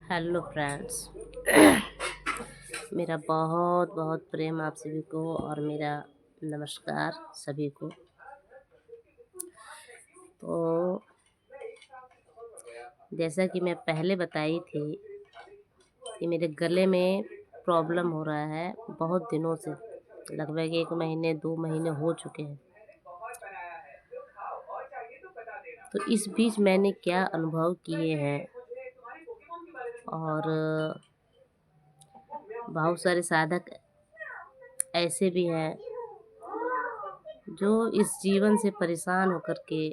Hello friends. मेरा बहुत बहुत प्रेम आप सभी को और मेरा नमस्कार सभी को। तो जैसा कि मैं पहले बताई थी कि मेरे गले में प्रॉब्लम हो रहा है बहुत दिनों से, लगभग 1 महीने 2 महीने हो चुके हैं। तो इस बीच मैंने क्या अनुभव किए हैं और बहुत सारे साधक ऐसे भी हैं जो इस जीवन से परेशान होकर के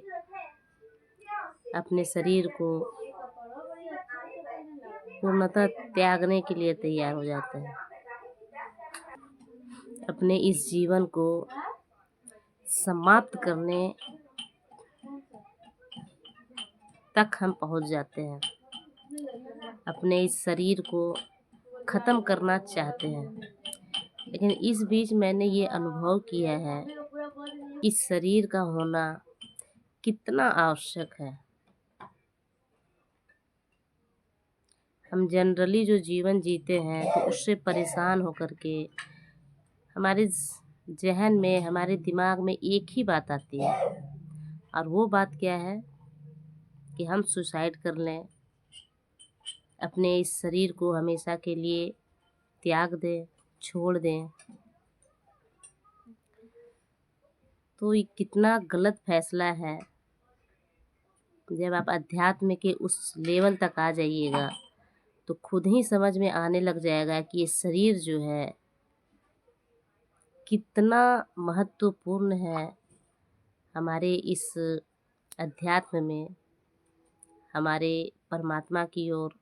अपने शरीर को पूर्णतः त्यागने के लिए तैयार हो जाते हैं। अपने इस जीवन को समाप्त करने तक हम पहुंच जाते हैं। अपने इस शरीर को ख़त्म करना चाहते हैं। लेकिन इस बीच मैंने ये अनुभव किया है इस शरीर का होना कितना आवश्यक है। हम जनरली जो जीवन जीते हैं तो उससे परेशान होकर के हमारे ज़हन में, हमारे दिमाग में एक ही बात आती है, और वो बात क्या है कि हम सुसाइड कर लें, अपने इस शरीर को हमेशा के लिए त्याग दें, छोड़ दें। तो ये कितना गलत फैसला है। जब आप अध्यात्म के उस लेवल तक आ जाइएगा तो खुद ही समझ में आने लग जाएगा कि ये शरीर जो है कितना महत्वपूर्ण है हमारे इस अध्यात्म में, हमारे परमात्मा की ओर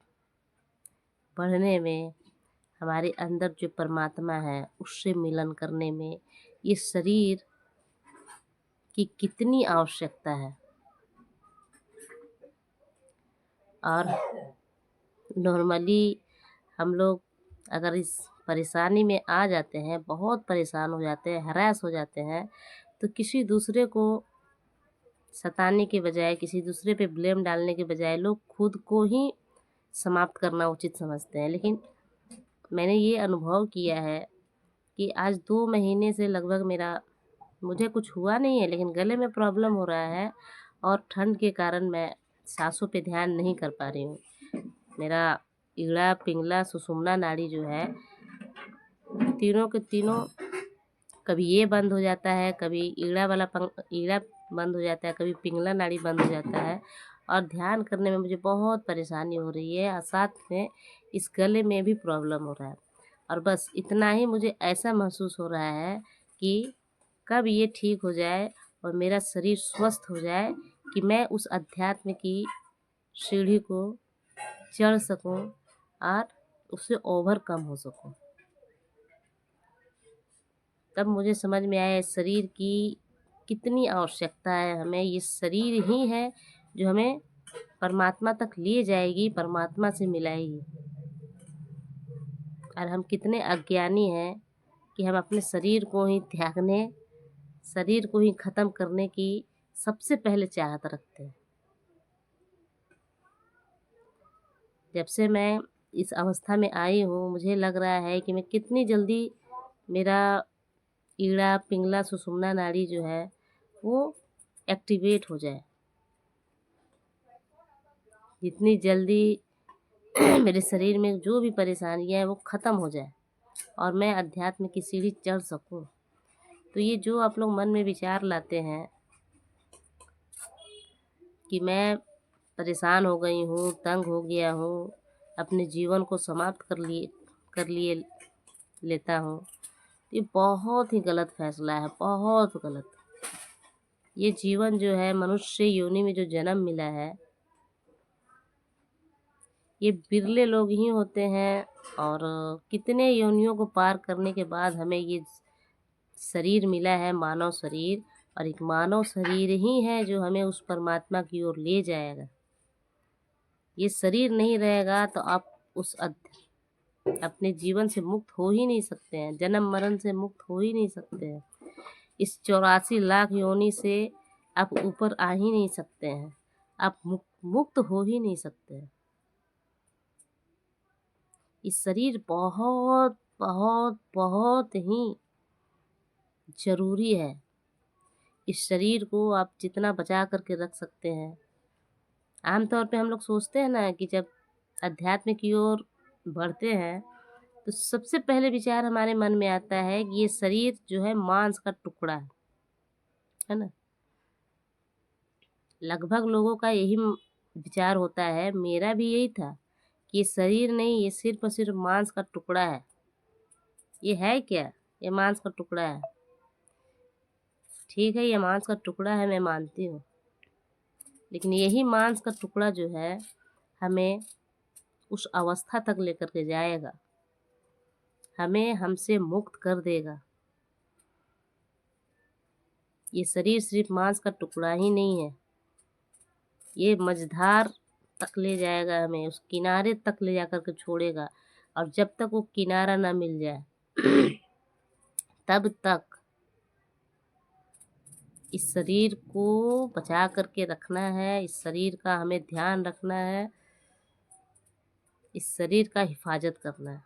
बढ़ने में, हमारे अंदर जो परमात्मा है उससे मिलन करने में ये शरीर की कितनी आवश्यकता है। और नॉर्मली हम लोग अगर इस परेशानी में आ जाते हैं, बहुत परेशान हो जाते हैं, हरास हो जाते हैं, तो किसी दूसरे को सताने के बजाय, किसी दूसरे पे ब्लेम डालने के बजाय लोग खुद को ही समाप्त करना उचित समझते हैं। लेकिन मैंने ये अनुभव किया है कि आज 2 महीने से लगभग मुझे कुछ हुआ नहीं है, लेकिन गले में प्रॉब्लम हो रहा है और ठंड के कारण मैं सांसों पे ध्यान नहीं कर पा रही हूँ। मेरा ईड़ा, पिंगला, सुषुम्ना नाड़ी जो है, तीनों के तीनों कभी ये बंद हो जाता है, कभी ईड़ा बंद हो जाता है, कभी पिंगला नाड़ी बंद हो जाता है, और ध्यान करने में मुझे बहुत परेशानी हो रही है, और साथ में इस गले में भी प्रॉब्लम हो रहा है। और बस इतना ही मुझे ऐसा महसूस हो रहा है कि कब ये ठीक हो जाए और मेरा शरीर स्वस्थ हो जाए कि मैं उस अध्यात्म की सीढ़ी को चढ़ सकूं और उससे ओवरकम हो सकूं। तब मुझे समझ में आया इस शरीर की कितनी आवश्यकता है हमें। ये शरीर ही है जो हमें परमात्मा तक ले जाएगी, परमात्मा से मिलाएगी। और हम कितने अज्ञानी हैं कि हम अपने शरीर को ही त्यागने, शरीर को ही ख़त्म करने की सबसे पहले चाहत रखते हैं। जब से मैं इस अवस्था में आई हूँ, मुझे लग रहा है कि मैं कितनी जल्दी मेरा ईड़ा, पिंगला, सुषुम्ना नाड़ी जो है वो एक्टिवेट हो जाए, जितनी जल्दी मेरे शरीर में जो भी परेशानियाँ हैं वो ख़त्म हो जाए और मैं अध्यात्म की सीढ़ी चढ़ सकूं। तो ये जो आप लोग मन में विचार लाते हैं कि मैं परेशान हो गई हूँ, तंग हो गया हूँ, अपने जीवन को समाप्त कर लिए लेता हूँ, ये बहुत ही गलत फैसला है, बहुत गलत। ये जीवन जो है, मनुष्य योनि में जो जन्म मिला है, ये बिरले लोग ही होते हैं, और कितने योनियों को पार करने के बाद हमें ये शरीर मिला है, मानव शरीर। और एक मानव शरीर ही है जो हमें उस परमात्मा की ओर ले जाएगा। ये शरीर नहीं रहेगा तो आप अपने जीवन से मुक्त हो ही नहीं सकते हैं, जन्म मरण से मुक्त हो ही नहीं सकते हैं। इस 84 लाख योनि से आप ऊपर आ ही नहीं सकते हैं, आप मुक्त हो ही नहीं सकते हैं। ये शरीर बहुत बहुत बहुत ही ज़रूरी है। इस शरीर को आप जितना बचा कर के रख सकते हैं। आम तौर पे हम लोग सोचते हैं ना कि जब अध्यात्म की ओर बढ़ते हैं तो सबसे पहले विचार हमारे मन में आता है कि ये शरीर जो है मांस का टुकड़ा है ना। लगभग लोगों का यही विचार होता है, मेरा भी यही था कि ये शरीर नहीं, ये सिर्फ और सिर्फ मांस का टुकड़ा है। ये है क्या? ये मांस का टुकड़ा है। ठीक है, ये मांस का टुकड़ा है, मैं मानती हूँ, लेकिन यही मांस का टुकड़ा जो है हमें उस अवस्था तक लेकर के जाएगा, हमें हमसे मुक्त कर देगा। ये शरीर सिर्फ मांस का टुकड़ा ही नहीं है, ये मझधार तक ले जाएगा, हमें उस किनारे तक ले जाकर के छोड़ेगा। और जब तक वो किनारा ना मिल जाए तब तक इस शरीर को बचा करके रखना है, इस शरीर का हमें ध्यान रखना है, इस शरीर का हिफाजत करना है।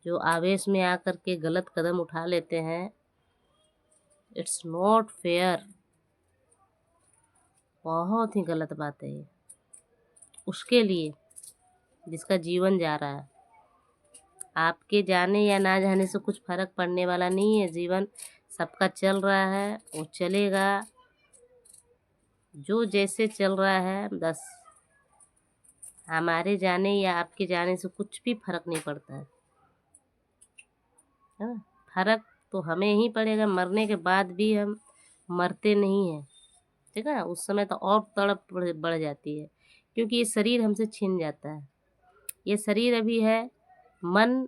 जो आवेश में आकर के गलत कदम उठा लेते हैं, इट्स नॉट फेयर, बहुत ही गलत बात है ये। उसके लिए जिसका जीवन जा रहा है, आपके जाने या ना जाने से कुछ फर्क पड़ने वाला नहीं है। जीवन सबका चल रहा है, वो चलेगा, जो जैसे चल रहा है, बस हमारे जाने या आपके जाने से कुछ भी फर्क नहीं पड़ता है ना। फर्क तो हमें ही पड़ेगा, मरने के बाद भी हम मरते नहीं हैं, ठीक है। उस समय तो और तड़प बढ़ जाती है, क्योंकि ये शरीर हमसे छिन जाता है। ये शरीर अभी है, मन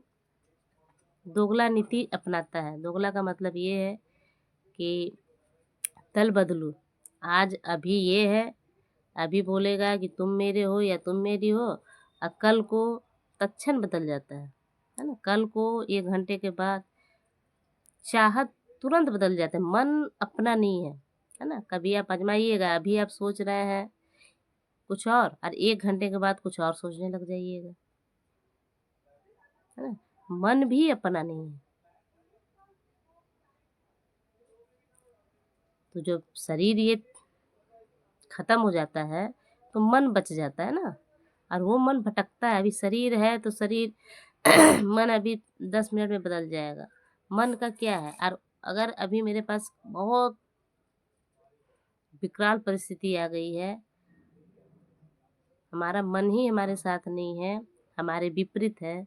दोगला नीति अपनाता है। दोगला का मतलब ये है कि तल बदलू, आज अभी ये है, अभी बोलेगा कि तुम मेरे हो या तुम मेरी हो, और कल को तत्क्षण बदल जाता है ना। कल को 1 घंटे के बाद चाहत तुरंत बदल जाता है। मन अपना नहीं है ना। कभी आप आजमाइएगा, अभी आप सोच रहे हैं कुछ और 1 घंटे के बाद कुछ और सोचने लग जाइएगा, है ना। मन भी अपना नहीं है। तो जब शरीर ये खत्म हो जाता है तो मन बच जाता है ना, और वो मन भटकता है। अभी शरीर है तो शरीर मन अभी 10 मिनट में बदल जाएगा। मन का क्या है? और अगर अभी मेरे पास बहुत विकराल परिस्थिति आ गई है, हमारा मन ही हमारे साथ नहीं है, हमारे विपरीत है,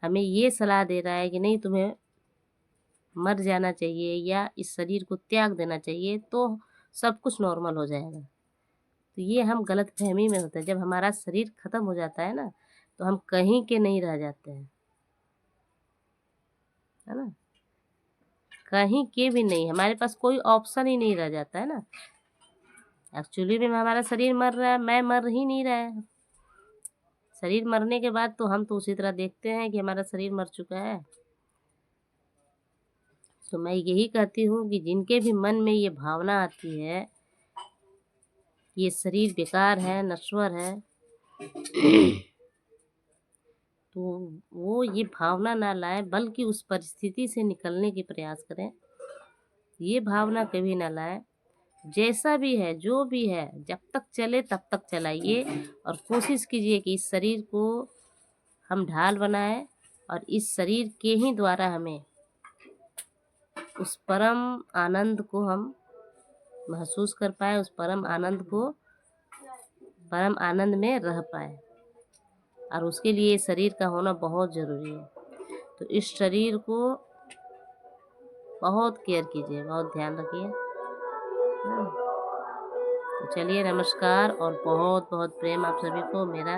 हमें ये सलाह दे रहा है कि नहीं तुम्हें मर जाना चाहिए या इस शरीर को त्याग देना चाहिए, तो सब कुछ नॉर्मल हो जाएगा। तो ये हम गलत फहमी में होते हैं। जब हमारा शरीर ख़त्म हो जाता है ना, तो हम कहीं के नहीं रह जाते हैं, है ना। कहीं के भी नहीं, हमारे पास कोई ऑप्शन ही नहीं रह जाता है ना। एक्चुअली में हमारा शरीर मर रहा है, मैं मर ही नहीं रहा है। शरीर मरने के बाद तो हम तो उसी तरह देखते हैं कि हमारा शरीर मर चुका है। तो मैं यही कहती हूँ कि जिनके भी मन में ये भावना आती है, ये शरीर बेकार है, नश्वर है, तो वो ये भावना ना लाए, बल्कि उस परिस्थिति से निकलने की प्रयास करें। ये भावना कभी ना लाए। जैसा भी है, जो भी है, जब तक चले तब तक चलाइए, और कोशिश कीजिए कि इस शरीर को हम ढाल बनाएं, और इस शरीर के ही द्वारा हमें उस परम आनंद को हम महसूस कर पाए, उस परम आनंद को, परम आनंद में रह पाए। और उसके लिए शरीर का होना बहुत ज़रूरी है। तो इस शरीर को बहुत केयर कीजिए, बहुत ध्यान रखिए। तो चलिए, नमस्कार और बहुत बहुत प्रेम आप सभी को मेरा।